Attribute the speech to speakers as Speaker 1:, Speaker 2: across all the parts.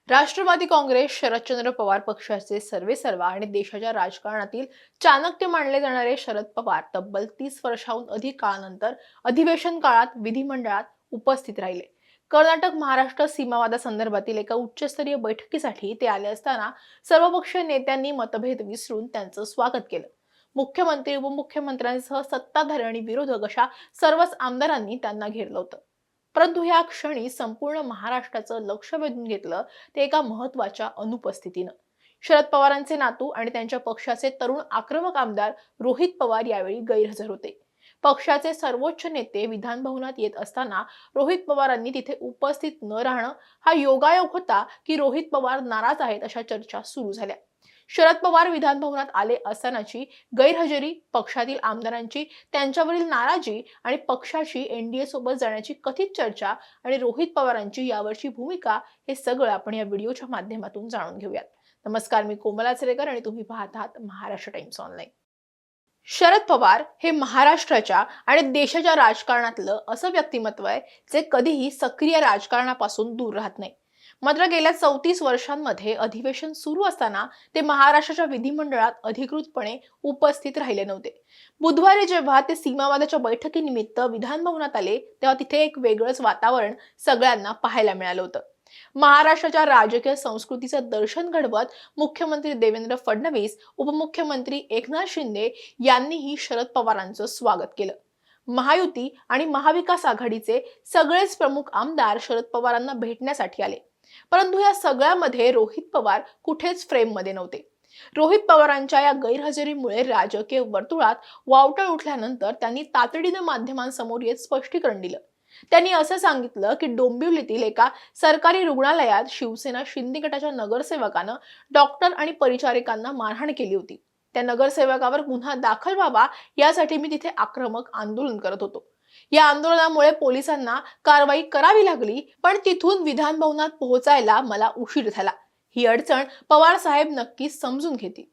Speaker 1: राष्ट्रवादी काँग्रेस शरदचंद्र पवार पक्षाचे सर्वेसर्वा आणि देशाच्या राजकारणातील चाणक्य मानले जाणारे शरद पवार तब्बल 30 वर्षांहून अधिक काळानंतर अधिवेशन काळात विधिमंडळात उपस्थित राहिले. कर्नाटक महाराष्ट्र सीमावादासंदर्भातील एका उच्चस्तरीय बैठकीसाठी ते आले असताना सर्वपक्षीय नेत्यांनी मतभेद विसरून त्यांचं स्वागत केलं. मुख्यमंत्री, उपमुख्यमंत्र्यांसह सत्ताधारी आणि विरोधक अशा सर्वच आमदारांनी त्यांना घेरलं होतं. परंतु ह्या क्षणी संपूर्ण महाराष्ट्राचं लक्ष वेधून घेतलं ते एका महत्त्वाच्या अनुपस्थितीनं. शरद पवारांचे नातू आणि त्यांच्या पक्षाचे तरुण आक्रमक आमदार रोहित पवार यावेळी गैरहजर होते. पक्षाचे सर्वोच्च नेते विधान भवनात येत असताना रोहित पवारांनी तिथे उपस्थित न राहणं हा योगायोग होता की रोहित पवार नाराज आहेत अशा चर्चा सुरू झाल्या. शरद पवार विधान भवनात आले असतानाची गैरहजेरी, पक्षातील आमदारांची त्यांच्यावरील नाराजी आणि पक्षाची एनडीए सोबत जाण्याची कथित चर्चा आणि रोहित पवारांची यावरची भूमिका हे सगळं आपण या व्हिडिओच्या माध्यमातून जाणून घेऊयात. नमस्कार, मी कोमला चरेकर आणि तुम्ही पाहत आहात महाराष्ट्र टाइम्स ऑनलाईन. शरद पवार हे महाराष्ट्राच्या आणि देशाच्या राजकारणातलं असं व्यक्तिमत्व आहे जे कधीही सक्रिय राजकारणापासून दूर राहत नाही. मात्र गेल्या 34 वर्षांमध्ये अधिवेशन सुरू असताना ते महाराष्ट्राच्या विधिमंडळात अधिकृतपणे उपस्थित राहिले नव्हते. बुधवारी जेव्हा ते सीमावादाच्या बैठकीनिमित्त विधान भवनात आले तेव्हा तिथे एक वेगळंच वातावरण सगळ्यांना पाहायला मिळालं होतं. महाराष्ट्राच्या राजकीय संस्कृतीचं दर्शन घडवत मुख्यमंत्री देवेंद्र फडणवीस, उपमुख्यमंत्री एकनाथ शिंदे यांनीही शरद पवारांचं स्वागत केलं. महायुती आणि महाविकास आघाडीचे सगळेच प्रमुख आमदार शरद पवारांना भेटण्यासाठी आले. परंतु या सगळ्यामध्ये रोहित पवार कुठेच फ्रेम मध्ये नव्हते. रोहित पवारांच्या या गैरहजेरीमुळे राजकीय वर्तुळात वावटळ उठल्यानंतर त्यांनी तातडीने माध्यमांसमोर येत स्पष्टीकरण दिलं. त्यांनी असं सांगितलं की डोंबिवलीतील एका सरकारी रुग्णालयात शिवसेना शिंदे गटाच्या नगरसेवकानं डॉक्टर आणि परिचारिकांना मारहाण केली होती. त्या नगरसेवकावर गुन्हा दाखल व्हावा यासाठी मी तिथे आक्रमक आंदोलन करत होतो. या आंदोलनामुळे पोलिसांना कारवाई करावी लागली, पण तिथून विधान भवनात पोहोचायला मला उशीर झाला. ही अडचण पवार साहेब नक्कीच समजून घेतील.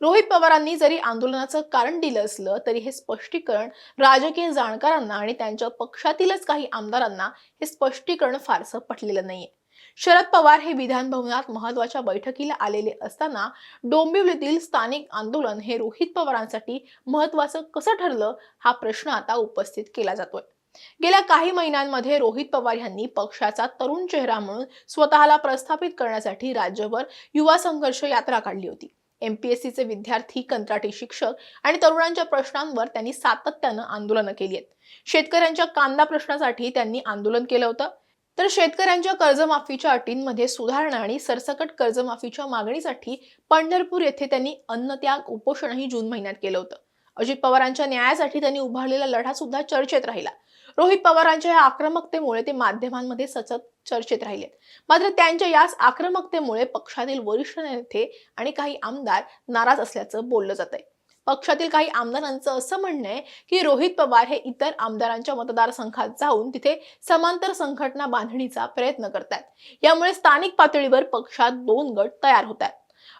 Speaker 1: रोहित पवारांनी जरी आंदोलनाचं कारण दिलं असलं तरी हे स्पष्टीकरण राजकीय जाणकारांना आणि त्यांच्या पक्षातीलच काही आमदारांना हे स्पष्टीकरण फारसं पटलेलं नाहीये. शरद पवार हे विधान भवनात महत्वाच्या बैठकीला आलेले असताना डोंबिवलीतील स्थानिक आंदोलन हे रोहित पवारांसाठी महत्वाचं कसं ठरलं हा प्रश्न आता उपस्थित केला जातोय. गेल्या काही महिन्यांमध्ये रोहित पवार यांनी पक्षाचा तरुण चेहरा म्हणून स्वतःला प्रस्थापित करण्यासाठी राज्यभर युवा संघर्ष यात्रा काढली होती. एमपीएससीचे विद्यार्थी, कंत्राटी शिक्षक आणि तरुणांच्या प्रश्नांवर त्यांनी सातत्यानं आंदोलनं केली आहेत. शेतकऱ्यांच्या कांदा प्रश्नासाठी त्यांनी आंदोलन केलं होतं. तर शेतकऱ्यांच्या कर्जमाफीच्या अटींमध्ये सुधारणा आणि सरसकट कर्जमाफीच्या मागणीसाठी पंढरपूर येथे त्यांनी अन्नत्याग उपोषणही जून महिन्यात केलं होतं. अजित पवारांच्या न्यायासाठी त्यांनी उभारलेला लढा सुद्धा चर्चेत राहिला. रोहित पवारांच्या या आक्रमकतेमुळे ते माध्यमांमध्ये सतत चर्चेत राहिले. मात्र त्यांच्या याच आक्रमकतेमुळे पक्षातील वरिष्ठ नेते आणि काही आमदार नाराज असल्याचं बोललं जातंय. पक्षातील काही आमदारांचं असं म्हणणं आहे की रोहित पवार हे इतर आमदारांच्या मतदारसंघात जाऊन तिथे समांतर संघटना बांधणीचा प्रयत्न करतात. यामुळे स्थानिक पातळीवर पक्षात दोन गट तयार होतात.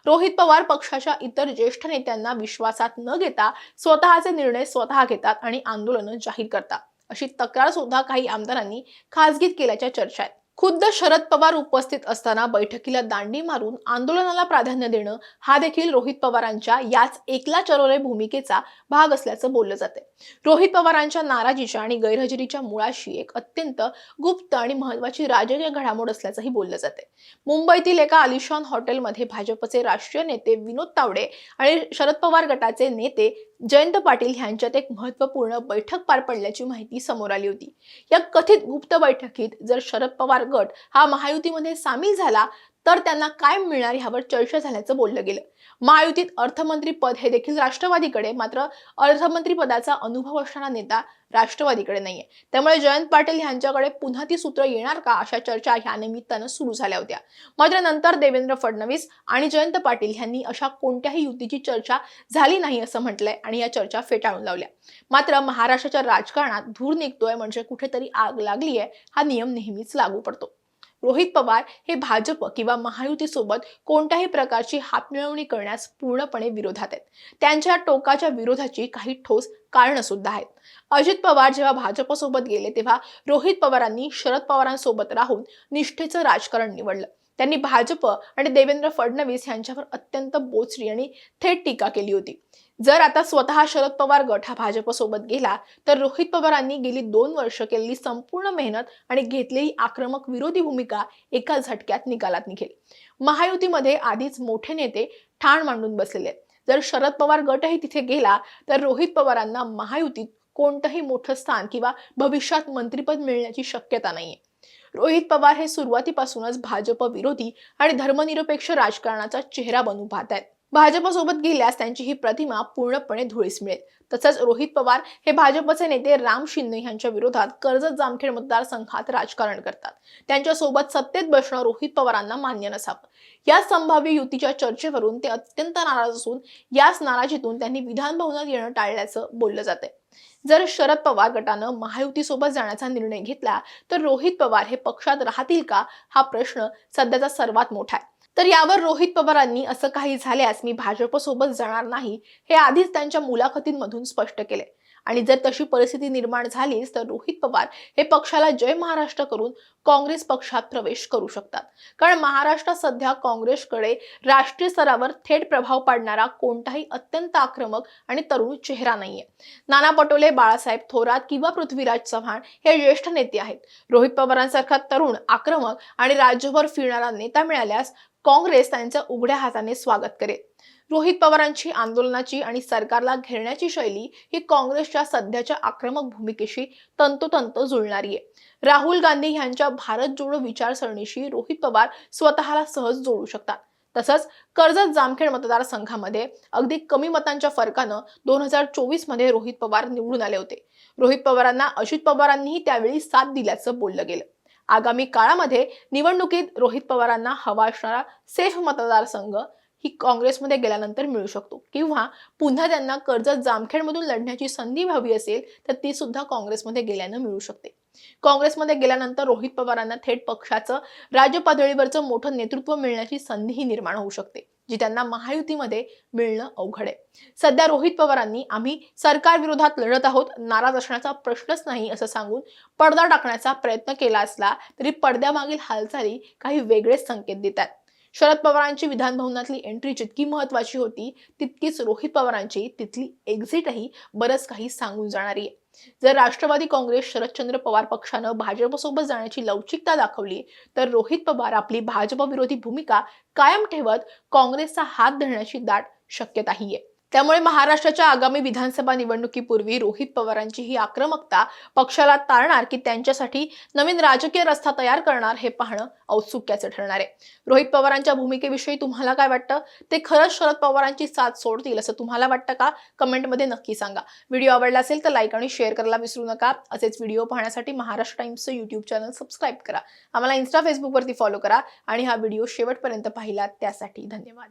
Speaker 1: रोहित पवार पक्षाच्या इतर ज्येष्ठ नेत्यांना विश्वासात न घेता स्वतःचे निर्णय स्वतः घेतात आणि आंदोलनं जाहीर करतात, अशी तक्रार सुद्धा काही आमदारांनी खासगीत केल्याच्या चर्चा आहेत. खुद्द शरद पवार उपस्थित असताना बैठकीला दांडी मारून आंदोलनाला प्राधान्य देणं हा देखील रोहित पवारांच्या याच एकला चरोरे भूमिकेचा भाग असल्याचं बोललं जाते. रोहित पवारांच्या नाराजीच्या आणि गैरहजेरीच्या मुळाशी एक अत्यंत गुप्त आणि महत्वाची राजकीय घडामोड असल्याचंही बोललं जाते. मुंबईतील एका आलिशान हॉटेलमध्ये भाजपचे राष्ट्रीय नेते विनोद तावडे आणि शरद पवार गटाचे नेते जयंत पाटील यांच्यात एक महत्त्वपूर्ण बैठक पार पडल्याची माहिती समोर आली होती. या कथित गुप्त बैठकीत जर शरद पवार गट हा महायुतीमध्ये सामील झाला तर त्यांना काय मिळणार यावर चर्चा झाल्याचं बोललं गेलं. महायुतीत अर्थमंत्री पद हे देखील राष्ट्रवादीकडे, मात्र अर्थमंत्री पदाचा अनुभव असणारा नेता राष्ट्रवादीकडे नाहीये. त्यामुळे जयंत पाटील यांच्याकडे पुन्हा ती सूत्र येणार का अशा चर्चा ह्या निमित्तानं सुरू झाल्या होत्या. मात्र नंतर देवेंद्र फडणवीस आणि जयंत पाटील यांनी अशा कोणत्याही युतीची चर्चा झाली नाही असं म्हटलंय आणि या चर्चा फेटाळून लावल्या. मात्र महाराष्ट्राच्या राजकारणात धूर निघतोय म्हणजे कुठेतरी आग लागलीय हा नियम नेहमीच लागू पडतो. रोहित पवार हे भाजप किंवा महायुतीसोबत कोणत्याही प्रकारची हातमिळवणी करण्यास पूर्णपणे विरोधात आहेत. त्यांच्या टोकाच्या विरोधाची काही ठोस कारणं सुद्धा आहेत. अजित पवार जेव्हा भाजपसोबत गेले तेव्हा रोहित पवारांनी शरद पवारांसोबत राहून निष्ठेचं राजकारण निवडलं. त्यांनी भाजप आणि देवेंद्र फडणवीस यांच्यावर अत्यंत बोचरी आणि थेट टीका केली होती. जर आता स्वतः शरद पवार गट हा भाजपसोबत गेला तर रोहित पवारांनी गेली 2 वर्ष केलेली संपूर्ण मेहनत आणि घेतलेली आक्रमक विरोधी भूमिका एका झटक्यात निकालात निघेल. महायुतीमध्ये आधीच मोठे नेते ठाण मांडून बसलेले आहेत. जर शरद पवार गटही तिथे गेला तर रोहित पवारांना महायुतीत कोणतंही मोठं स्थान किंवा भविष्यात मंत्रिपद मिळण्याची शक्यता नाहीये. रोहित पवार हे सुरुवातीपासूनच भाजप विरोधी आणि धर्मनिरपेक्ष राजकारणाचा चेहरा बनून पाहत आहेत. भाजपसोबत गेल्यास त्यांची ही प्रतिमा पूर्णपणे धुळीस मिळेल. तसंच रोहित पवार हे भाजपचे नेते राम शिंदे यांच्या विरोधात कर्जत जामखेड मतदारसंघात राजकारण करतात. त्यांच्या सोबत सत्तेत बसणं रोहित पवारांना मान्य नसावं. या संभाव्य युतीच्या चर्चेवरून ते अत्यंत नाराज असून याच नाराजीतून त्यांनी विधान भवनात येणं टाळल्याचं बोललं जातंय. जर शरद पवार गटानं महायुतीसोबत जाण्याचा निर्णय घेतला तर रोहित पवार हे पक्षात राहतील का हा प्रश्न सध्याचा सर्वात मोठा आहे. तर यावर रोहित पवारांनी असं काही झाल्यास मी भाजपसोबत जाणार नाही हे आधीच त्यांच्या मुलाखतींमधून स्पष्ट केले. आणि जर तशी परिस्थिती निर्माण झालीच तर रोहित पवार हे पक्षाला जय महाराष्ट्र करून काँग्रेस पक्षात प्रवेश करू शकतात. कारण महाराष्ट्रात सध्या काँग्रेसकडे राष्ट्रीय स्तरावर थेट प्रभाव पाडणारा कोणताही अत्यंत आक्रमक आणि तरुण चेहरा नाहीये. नाना पटोले, बाळासाहेब थोरात किंवा पृथ्वीराज चव्हाण हे ज्येष्ठ नेते आहेत. रोहित पवारांसारखा तरुण, आक्रमक आणि राज्यभर फिरणारा नेता मिळाल्यास काँग्रेस त्यांचं उघड्या हाताने स्वागत करेल. रोहित पवारांची आंदोलनाची आणि सरकारला घेरण्याची शैली ही काँग्रेसच्या सध्याच्या आक्रमक भूमिकेशी तंतोतंत जुळणारी आहे. राहुल गांधी यांच्या भारत जोडो विचारसरणीशी रोहित पवार स्वतःला सहज जोडू शकतात. तसंच कर्जत जामखेड मतदारसंघामध्ये अगदी कमी मतांच्या फरकानं 2024 मध्ये रोहित पवार निवडून आले होते. रोहित पवारांना अजित पवारांनीही त्यावेळी साथ दिल्याचं बोललं गेलं. आगामी काळामध्ये निवडणुकीत रोहित पवारांना हवा असणारा सेफ मतदारसंघ ही काँग्रेसमध्ये गेल्यानंतर मिळू शकतो किंवा पुन्हा त्यांना कर्जत जामखेडमधून लढण्याची संधी हवी असेल तर ती सुद्धा काँग्रेसमध्ये गेल्यानं मिळू शकते. काँग्रेसमध्ये गेल्यानंतर रोहित पवारांना थेट पक्षाचं राज्य पातळीवरचं मोठं नेतृत्व मिळण्याची संधीही निर्माण होऊ शकते, जी त्यांना महायुतीमध्ये मिळणं अवघड आहे. सध्या रोहित पवारांनी आम्ही सरकार विरोधात लढत आहोत, नाराज असण्याचा प्रश्नच नाही असं सांगून पडदा टाकण्याचा प्रयत्न केला असला तरी पडद्यामागील हालचाली काही वेगळेच संकेत देतात. शरद पवारांची विधान भवनातली एंट्री जितकी महत्वाची होती तितकीच रोहित पवारांची तिथली एक्झिटही बरंच काही सांगून जाणारी आहे. जर राष्ट्रवादी काँग्रेस शरदचंद्र पवार पक्षानं भाजपसोबत जाण्याची लवचिकता दाखवली तर रोहित पवार आपली भाजप विरोधी भूमिका कायम ठेवत काँग्रेसचा हात धरण्याची दाट शक्यताही आहे. त्यामुळे महाराष्ट्राच्या आगामी विधानसभा निवडणुकीपूर्वी रोहित पवारांची ही आक्रमकता पक्षाला तारणार की त्यांच्यासाठी नवीन राजकीय रस्ता तयार करणार हे पाहणं औत्सुक्याचं ठरणार आहे. रोहित पवारांच्या भूमिकेविषयी तुम्हाला काय वाटतं? ते खरंच शरद पवारांची साथ सोडतील असं तुम्हाला वाटतं का? कमेंटमध्ये नक्की सांगा. व्हिडिओ आवडला असेल तर लाईक आणि शेअर करायला विसरू नका. असेच व्हिडिओ पाहण्यासाठी महाराष्ट्र टाइम्सचं YouTube चॅनल सबस्क्राईब करा. आम्हाला Insta, Facebookवरती फॉलो करा आणि हा व्हिडिओ शेवटपर्यंत पाहिला त्यासाठी धन्यवाद.